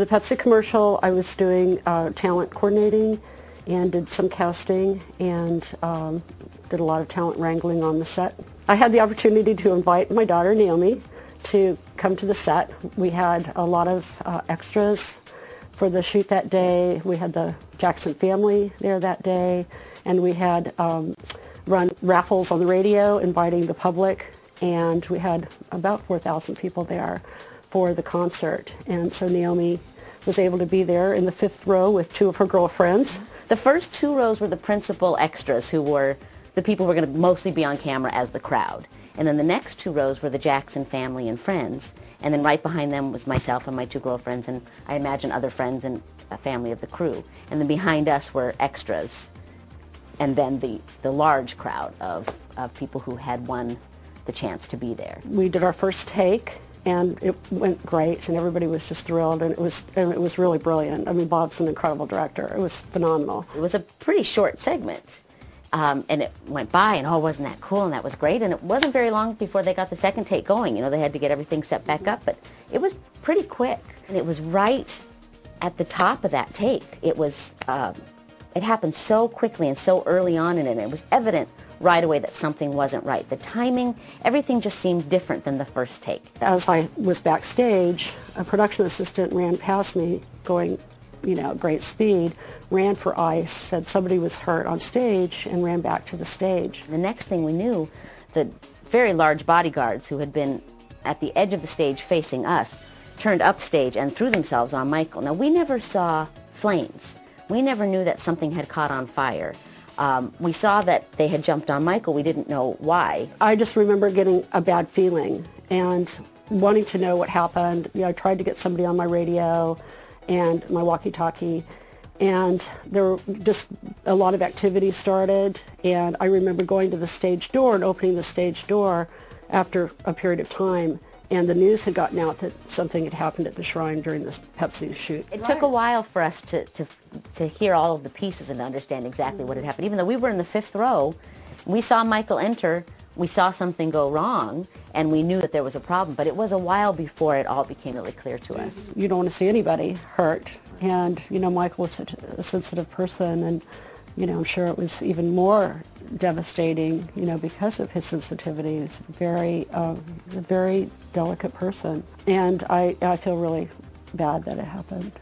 the Pepsi commercial, I was doing talent coordinating and did some casting and did a lot of talent wrangling on the set. I had the opportunity to invite my daughter, Naomi, to come to the set. We had a lot of extras for the shoot that day. We had the Jackson family there that day, and we had run raffles on the radio inviting the public, and we had about 4,000 people there for the concert. And so Naomi was able to be there in the 5th row with 2 of her girlfriends. The first 2 rows were the principal extras, who were the people who were going to mostly be on camera as the crowd. And then the next 2 rows were the Jackson family and friends. And then right behind them was myself and my 2 girlfriends, and I imagine other friends and a family of the crew. And then behind us were extras, and then the large crowd of people who had won the chance to be there. We did our first take, and it went great, and everybody was just thrilled, and it was really brilliant. I mean, Bob's an incredible director. It was phenomenal. It was a pretty short segment, and it went by, and oh, wasn't that cool, and that was great, and it wasn't very long before they got the second take going. You know, they had to get everything set back up, but it was pretty quick, and it was right at the top of that take. It was, it happened so quickly and so early on in it, and it was evident right away that something wasn't right. The timing, everything just seemed different than the first take. As I was backstage, a production assistant ran past me going, you know, great speed, ran for ice, said somebody was hurt on stage, and ran back to the stage. The next thing we knew, the very large bodyguards who had been at the edge of the stage facing us turned upstage and threw themselves on Michael. Now, we never saw flames. We never knew that something had caught on fire. We saw that they had jumped on Michael. We didn't know why. I just remember getting a bad feeling and wanting to know what happened. You know, I tried to get somebody on my radio and my walkie-talkie, and there were just a lot of activity started, and I remember going to the stage door and opening the stage door after a period of time, and the news had gotten out that something had happened at the Shrine during this Pepsi shoot. It took a while for us to hear all of the pieces and to understand exactly what had happened. Even though we were in the 5th row, we saw Michael enter, we saw something go wrong, and we knew that there was a problem, but it was a while before it all became really clear to us. You don't want to see anybody hurt, and you know, Michael was such a sensitive person, and you know, I'm sure it was even more devastating, you know, because of his sensitivity. He's a very delicate person, and I feel really bad that it happened.